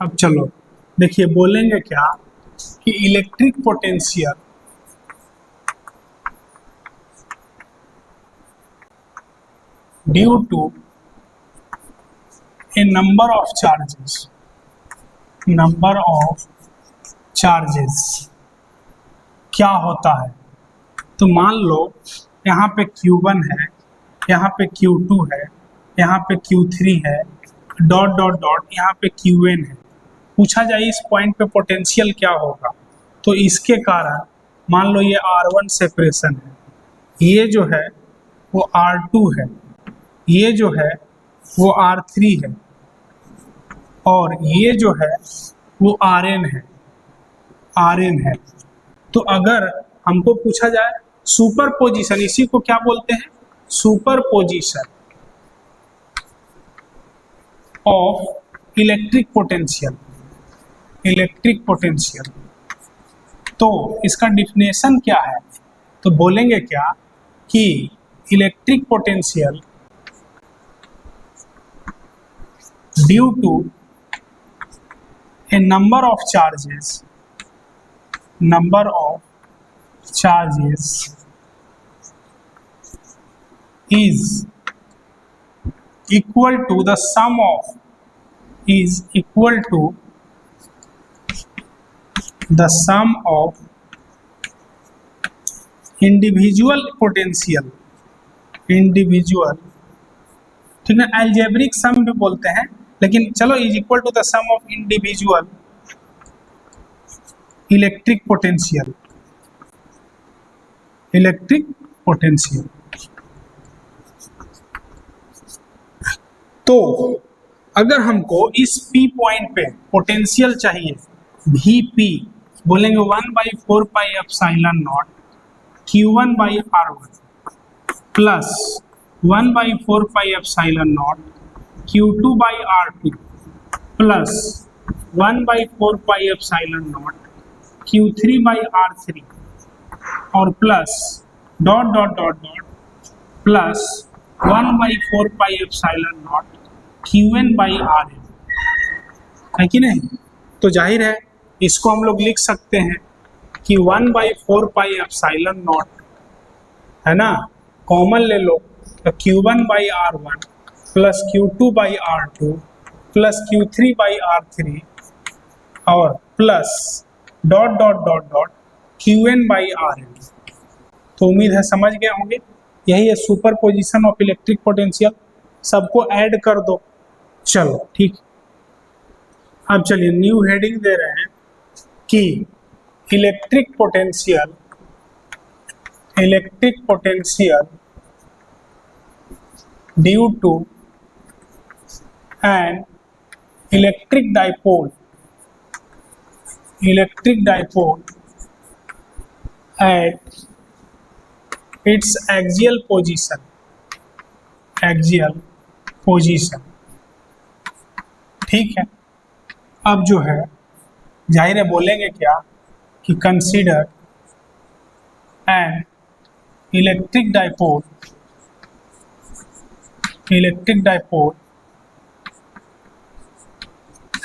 अब चलो देखिए बोलेंगे क्या कि electric potential due to a number of charges क्या होता है। तो मान लो यहाँ पे Q1 है, यहाँ पे Q2 है, यहाँ पे Q3 है, डॉट डॉट डॉट यहाँ पे Qn है। पूछा जाए इस पॉइंट पे पोटेंशियल क्या होगा, तो इसके कारण मान लो ये R1 सेपरेशन है, ये जो है वो R2 है, ये जो है वो R3 है और ये जो है वो Rn है। तो अगर हमको पूछा जाए सुपर पोजिशन, इसी को क्या बोलते हैं, superposition of electric potential, तो इसका डिफिनेशन क्या है। तो बोलेंगे क्या कि electric potential due to a number of charges is equal to the sum of individual potential, ठीक है, अलजेब्रिक सम भी बोलते हैं, लेकिन चलो is equal to the sum of individual electric potential. तो अगर हमको इस P पॉइंट पे पोटेंशियल चाहिए Vp, बोलेंगे 1/4πε0 Q1 by R1 plus 1/4πε0 Q2 by R2 plus 1/4πε0 Q3 by R3 और plus dot dot dot dot plus 1/4πε0 Qn by Rn, है कि नहीं। तो जाहिर है इसको हम लोग लिख सकते हैं कि 1/4πε0 है ना, कॉमन ले लो तो Q1 by R1 plus Q2 by R2 plus Q3 by R3 और plus dot dot dot dot Qn by Rn। तो उम्मीद है समझ गए होंगे, यही है super position of electric potential. सबको ऐड कर दो, चलो ठीक। अब चलिए न्यू हेडिंग दे रहे हैं कि electric potential due to an electric dipole at its axial position, ठीक है। अब जो है जाहिर है बोलेंगे क्या कि consider an electric dipole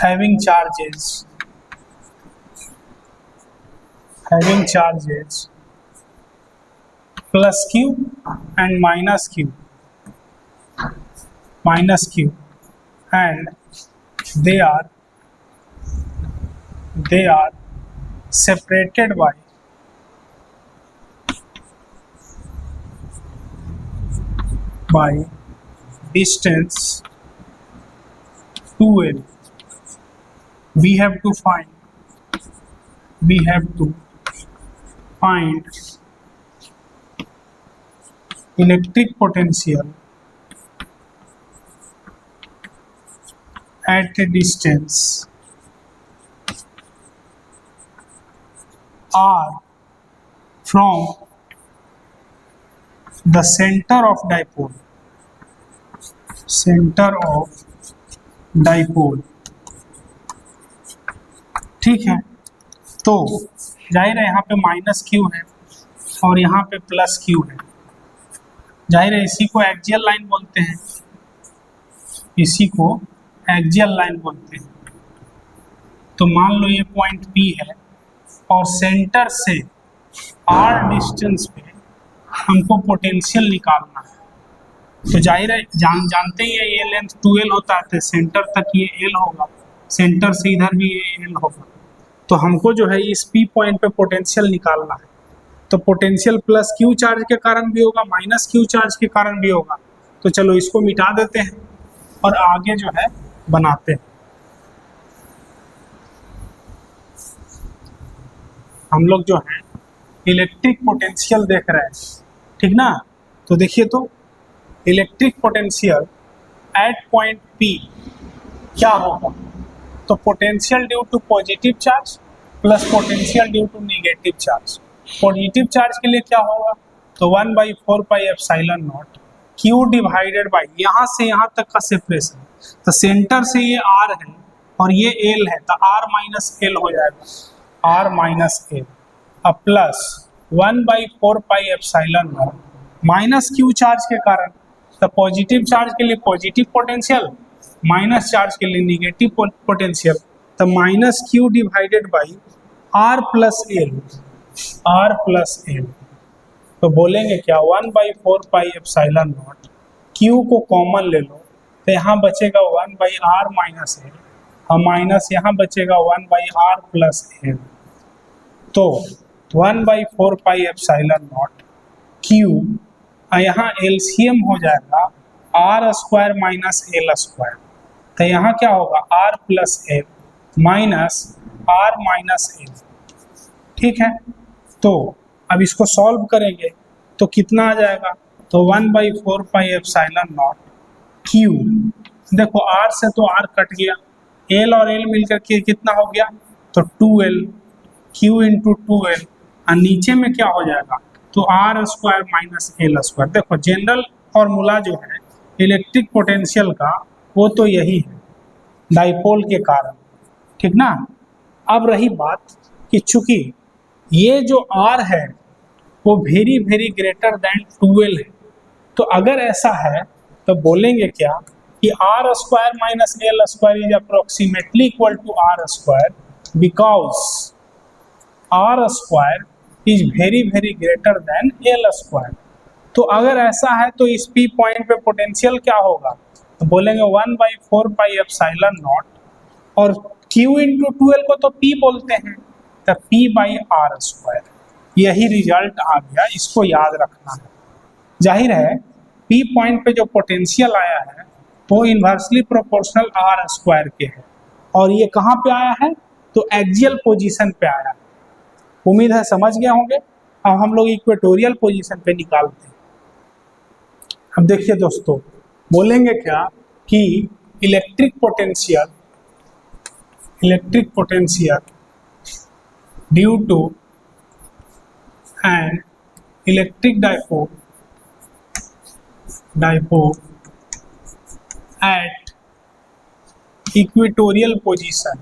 having charges plus q and minus q and they are separated by distance 2l. We have to find electric potential at a distance r from the center of dipole, ठीक है। तो जाहिर है यहाँ पे minus Q है और यहाँ पे प्लस क्यू है, जाहिर है इसी को एक्सियल लाइन बोलते हैं, तो मान लो ये पॉइंट P है और सेंटर से r डिस्टेंस पे हमको पोटेंशियल निकालना है। तो जाहिर है जानते ही है ये लेंथ 2l होता है, तो सेंटर तक ये l होगा, सेंटर से इधर भी ये l होगा। तो हमको जो है इस P पॉइंट पे पोटेंशियल निकालना है। तो पोटेंशियल प्लस Q चार्ज के कारण भी होगा, माइनस Q चार्ज के कारण भी होगा। तो चलो इसको मिटा देते हैं और आगे जो है बनाते हैं। हम लोग जो है इलेक्ट्रिक पोटेंशियल देख रहे हैं, ठीक ना। तो देखिए तो electric potential at point P क्या होगा, तो potential due to positive charge plus potential due to negative charge. Positive charge के लिए क्या होगा, तो 1/4πε0 Q डिवाइडेड बाई यहाँ से यहाँ तक का सेपरेशन। तो सेंटर से ये R है और ये L है, तो R माइनस L हो जाएगा, R माइनस L अब प्लस 1/4πε0 माइनस Q चार्ज के कारण। तो पॉजिटिव चार्ज के लिए पॉजिटिव पोटेंशियल, माइनस चार्ज के लिए नेगेटिव पोटेंशियल। तो minus Q divided by R plus L, R plus L। तो बोलेंगे क्या 1/4πε0 Q को कॉमन ले लो, तो यहाँ बचेगा 1/R माइनस L और माइनस यहाँ बचेगा 1/R प्लस L। तो 1/4πε0 Q यहाँ एलसीएम हो जाएगा R square minus L square. तो यहाँ क्या होगा R plus L minus R minus L, ठीक है। तो अब इसको सॉल्व करेंगे तो कितना आ जाएगा, तो 1/4πε0 Q, देखो R से तो R कट गया, L और L मिलकर के कितना हो गया, तो 2L, Q इंटू 2L और नीचे में क्या हो जाएगा, तो R square minus L square. देखो जनरल फॉर्मूला जो है इलेक्ट्रिक पोटेंशियल का वो तो यही है डाइपोल के कारण, ठीक ना। अब रही बात कि चूंकि ये जो R है वो very very greater then 2L है, तो अगर ऐसा है तो बोलेंगे क्या कि R square minus L square is approximately equal to R square because R square is very very greater than L square. तो अगर ऐसा है तो इस P पॉइंट पे पोटेंशियल क्या होगा, तो बोलेंगे 1/4πε0 और Q इंटू 2L को तो P बोलते हैं, तो P/R स्क्वायर। यही रिजल्ट आ गया, इसको याद रखना है। जाहिर है P पॉइंट पे जो पोटेंशियल आया है वो इन्वर्सली प्रोपोर्शनल R स्क्वायर के है और ये कहाँ पे आया है, तो एक्सियल पोजीशन पे आया है। उम्मीद है समझ गए होंगे। अब हम लोग इक्वेटोरियल पोजीशन पे निकालते हैं। अब देखिए दोस्तों, बोलेंगे क्या कि electric potential due to an electric dipole at equatorial position,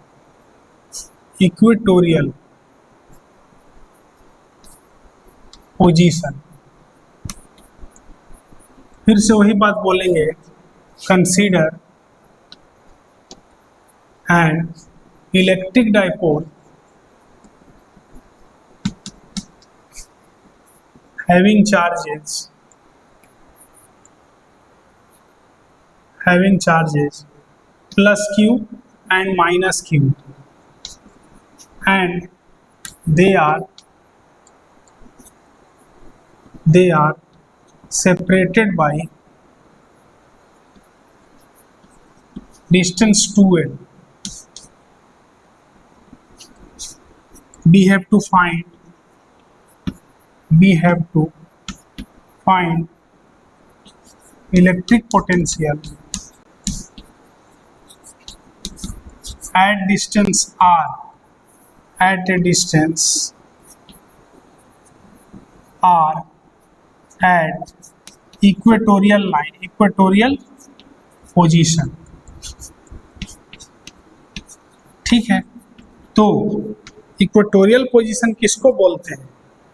फिर से वही बात बोलेंगे, consider an electric dipole having charges plus Q and minus Q and they are separated by distance 2L. We have to find electric potential at distance R, at a distance R at equatorial line, equatorial position, ठीक है। तो equatorial position किसको बोलते हैं,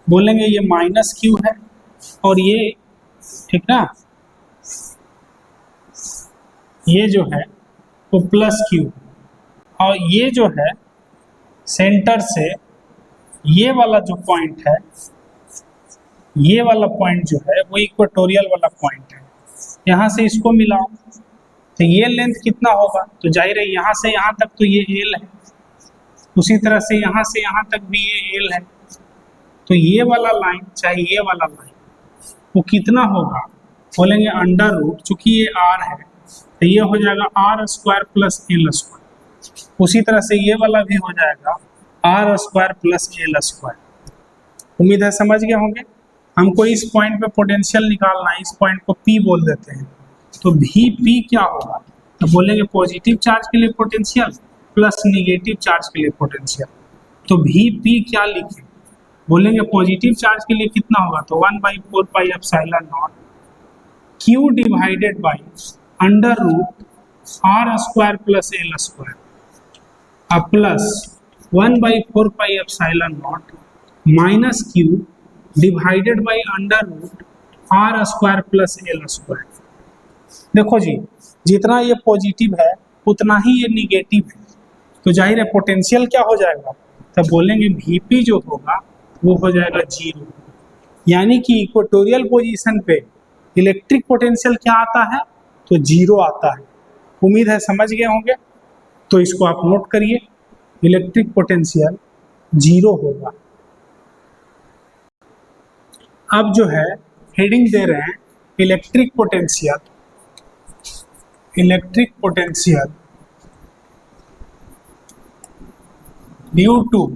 बोलेंगे ये minus Q है और ये, ठीक ना, ये जो है वो प्लस Q और ये जो है सेंटर से ये वाला जो पॉइंट है, ये वाला पॉइंट जो है वो इक्वेटोरियल वाला पॉइंट है, यहाँ से इसको मिलाओ तो ये लेंथ कितना होगा, तो जाहिर है यहाँ से यहाँ तक तो ये एल है, उसी तरह से यहाँ तक भी ये एल है, तो ये वाला लाइन चाहे ये वाला लाइन वो कितना होगा, बोलेंगे अंडर रूट, चूंकि ये आर है तो ये हो जाएगा R square plus L square, उसी तरह से ये वाला भी हो जाएगा R square plus L square. उम्मीद है समझ गए होंगे। हमको इस पॉइंट पे पोटेंशियल निकालना है, इस पॉइंट को पी बोल देते हैं, तो वी पी क्या होगा, तो बोलेंगे पॉजिटिव चार्ज के लिए पोटेंशियल प्लस निगेटिव चार्ज के लिए पोटेंशियल, तो वी पी क्या लिखें, बोलेंगे पॉजिटिव चार्ज के लिए कितना होगा, तो 1/4 pi epsilon naught Q divided by under root R square plus L square अब plus 1/4 pi epsilon naught minus Q divided by under root R square plus L square. देखो जी, जितना ये पॉजिटिव है उतना ही ये निगेटिव है, तो जाहिर है पोटेंशियल क्या हो जाएगा, तब बोलेंगे वीपी जो होगा वो हो जाएगा 0, यानी कि इक्वेटोरियल पोजीशन पे इलेक्ट्रिक पोटेंशियल क्या आता है, तो 0 आता है। उम्मीद है समझ गए होंगे, तो इसको आप नोट करिए, इलेक्ट्रिक पोटेंशियल 0 होगा। अब जो है हेडिंग दे रहे हैं electric potential due to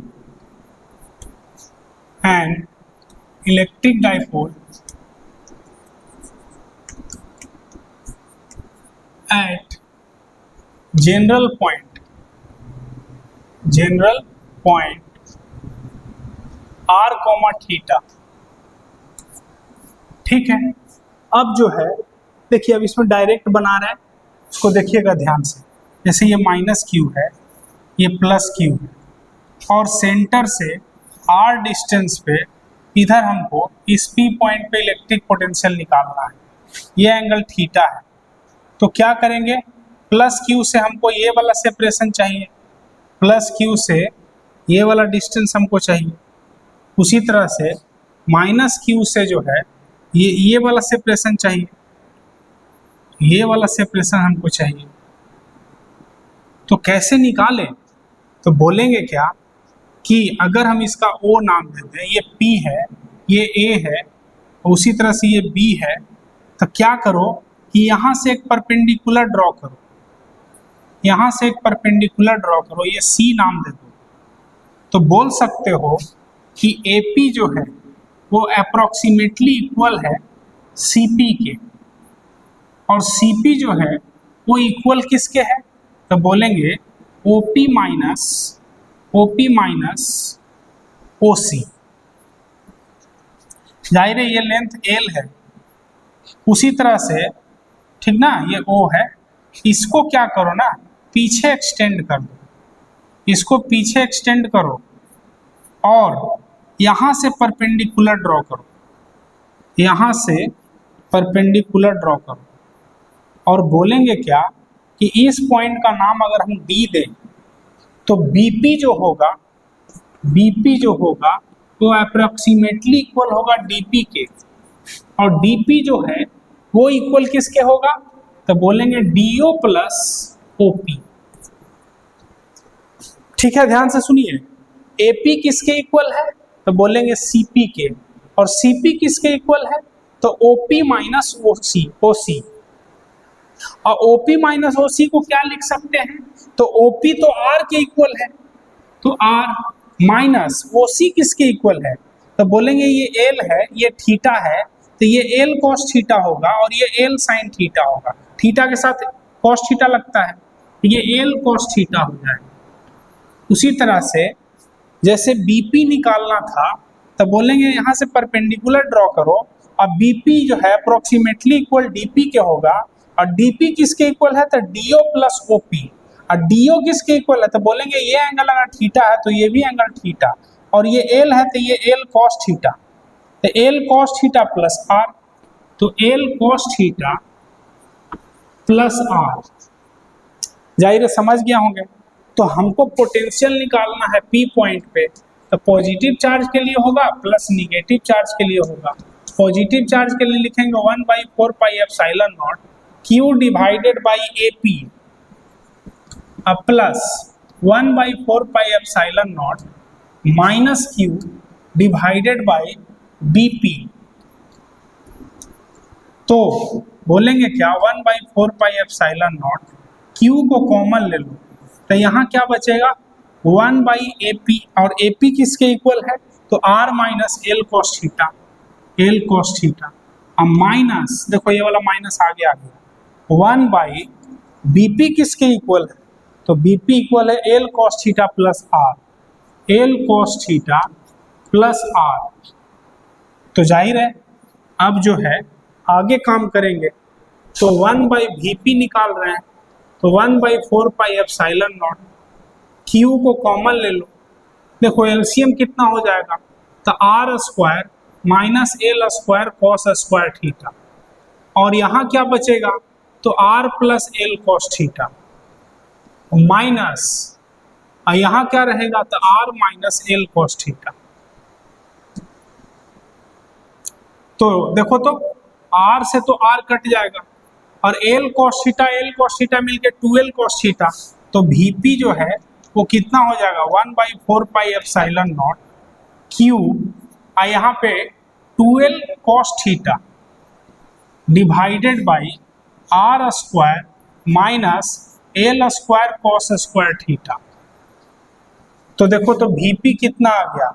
an electric dipole at general point r, theta. ठीक है, अब जो है देखिए, अब इसमें डायरेक्ट बना रहे हैं, उसको देखिएगा ध्यान से, जैसे ये माइनस क्यू है, ये प्लस क्यू है, और सेंटर से r डिस्टेंस पे इधर हमको इस P पॉइंट पे इलेक्ट्रिक पोटेंशियल निकालना है, ये एंगल थीटा है, तो क्या करेंगे, प्लस क्यू से हमको ये वाला सेपरेशन चाहिए, प्लस क्यू से ये वाला डिस्टेंस हमको चाहिए, उसी तरह से माइनस क्यू से जो है ये वाला सेपरेशन चाहिए, ये वाला सेपरेशन हमको चाहिए। तो कैसे निकालें, तो बोलेंगे क्या कि अगर हम इसका O नाम देते हैं, ये P है, ये A है, और उसी तरह से ये B है, तो क्या करो कि यहाँ से एक परपेंडिकुलर ड्रॉ करो, यहाँ से एक परपेंडिकुलर ड्रॉ करो, ये C नाम दे दो, तो बोल सकते हो कि AP जो है वो अप्रोक्सीमेटली इक्वल है CP के, और CP जो है वो इक्वल किसके है, तो बोलेंगे OP माइनस OC। जाहिर है ये लेंथ L है, उसी तरह से ठीक ना, ये O है, इसको क्या करो ना, पीछे एक्सटेंड कर दो, इसको पीछे एक्सटेंड करो और यहाँ से परपेंडिकुलर ड्रॉ करो, यहाँ से परपेंडिकुलर ड्रॉ करो, और बोलेंगे क्या कि इस पॉइंट का नाम अगर हम D दें तो BP जो होगा वो अप्रोक्सीमेटली इक्वल होगा DP के, और DP जो है वो इक्वल किसके होगा, तो बोलेंगे DO प्लस OP। ठीक है, ध्यान से सुनिए, AP किसके इक्वल है, तो बोलेंगे CP के, और CP किसके इक्वल है, तो OP माइनस OC, और OP माइनस OC को क्या लिख सकते हैं, तो OP तो R के इक्वल है, तो R माइनस OC किसके इक्वल है, तो बोलेंगे ये L है, ये थीटा है, तो ये L cos थीटा होगा और ये L sin थीटा होगा, थीटा के साथ cos थीटा लगता है, तो ये L cos थीटा हो जाएगा। उसी तरह से जैसे BP निकालना था, तो बोलेंगे यहाँ से परपेंडिकुलर ड्रॉ करो, अब BP जो है अप्रोक्सीमेटली इक्वल DP के होगा, और DP किसके इक्वल है, तो DO प्लस OP, और DO किसके इक्वल है, तो बोलेंगे ये एंगल अगर थीटा है तो ये भी एंगल थीटा, और ये L है तो ये L cos थीटा, तो L cos theta plus R, तो L cos theta plus R। जाहिर है समझ गया होंगे। तो हमको पोटेंशियल निकालना है पी पॉइंट पे, तो पॉजिटिव चार्ज के लिए होगा प्लस निगेटिव चार्ज के लिए होगा। पॉजिटिव चार्ज के लिए लिखेंगे 1/4πε0 Q divided by A P plus 1/4πε0 minus Q divided by B P. तो बोलेंगे क्या 1/4πε0 Q को कॉमन ले लो, तो यहाँ क्या बचेगा 1/AP, और AP किसके इक्वल है तो R minus L cos theta, L cos theta. अब माइनस, देखो ये वाला माइनस आगे आ गया, 1/BP किसके इक्वल है तो BP इक्वल है L cos theta plus R, L cos theta plus R। तो जाहिर है अब जो है आगे काम करेंगे, तो 1/VP निकाल रहे हैं, तो 1/4πε0 Q को कॉमन ले लो, देखो एलसीएम कितना हो जाएगा तो R square minus L square cos square theta, और यहाँ क्या बचेगा तो R plus L cos theta minus, और यहाँ क्या रहेगा तो R minus L cos theta. तो देखो तो R से तो R कट जाएगा, और एल कॉस थीटा मिलके 2l कॉस थीटा, तो VP जो है वो कितना हो जाएगा 1/4πε0 Q, यहाँ पे 2l cos theta divided by R square minus L square cos square theta. तो देखो तो VP कितना आ गया,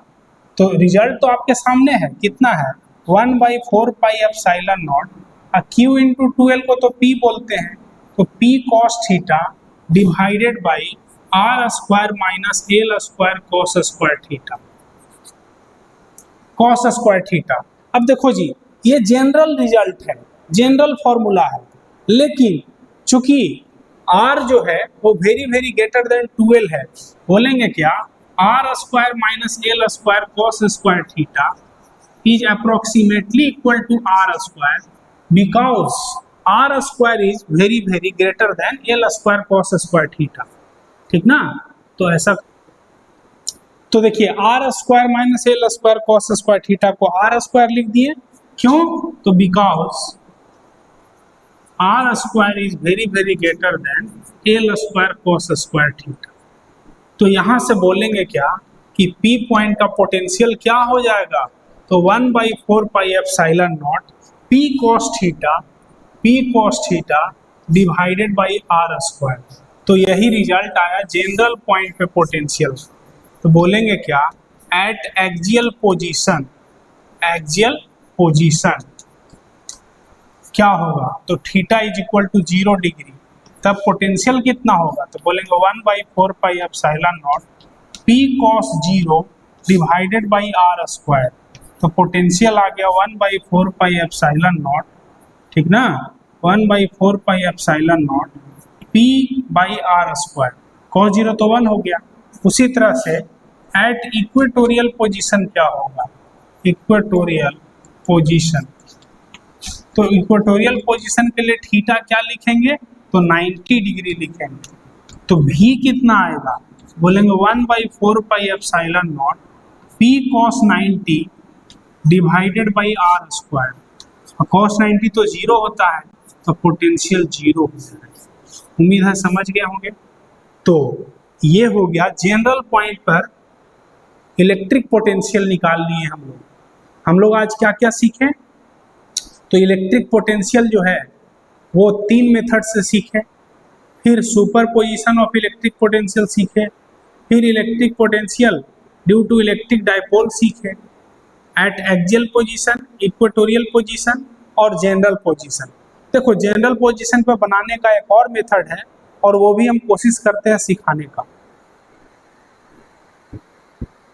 तो रिजल्ट तो आपके सामने है, कितना है 1/4πε0 Q इंटू 2l को तो P बोलते हैं, तो P cos theta divided by R square minus L square cos square theta, cos square theta. अब देखो जी ये जनरल रिजल्ट है, जनरल फॉर्मूला है, लेकिन चूंकि R जो है वो very very greater then 2l है, बोलेंगे क्या R square minus L square cos square theta is approximately equal to R square because R square is very very greater than L square cos square theta, ठीक ना। तो ऐसा, तो देखिए R square minus L square cos square theta को R square लिख दिए, क्यों तो because R square is very very greater then L square cos square theta. तो यहां से बोलेंगे क्या कि P पॉइंट का पोटेंशियल क्या हो जाएगा तो 1/4πε0 P cos theta divided by R square. तो यही रिजल्ट आया जनरल पॉइंट पे पोटेंशियल। तो बोलेंगे क्या at axial position, axial position क्या होगा तो theta is equal to 0 degree, तब पोटेंशियल कितना होगा तो बोलेंगे 1/4πε0 P cos 0 divided by R square. तो पोटेंशियल आ गया 1/4πε0, ठीक ना, 1/4πε0 P by R square, cos 0 तो 1 हो गया। उसी तरह से एट इक्वेटोरियल पोजीशन क्या होगा, इक्वेटोरियल पोजीशन, तो इक्वेटोरियल पोजीशन के लिए थीटा क्या लिखेंगे तो 90 डिग्री लिखेंगे। तो V कितना आएगा बोलेंगे 1/4πε0 P cos 90 divided by R square, cos 90 तो 0 होता है, तो पोटेंशियल 0 हो जाएगा। उम्मीद है समझ गए होंगे। तो ये हो गया जनरल पॉइंट पर इलेक्ट्रिक पोटेंशियल निकाल लिए हम लोग आज क्या क्या सीखे, तो इलेक्ट्रिक पोटेंशियल जो है वो 3 मेथड से सीखे, फिर सुपरपोजिशन ऑफ इलेक्ट्रिक पोटेंशियल सीखे, फिर electric potential due to electric dipole सीखे, at axial position, equatorial position और जनरल पोजीशन। देखो जनरल पोजीशन पर बनाने का एक और मेथड है और वो भी हम कोशिश करते हैं सिखाने का।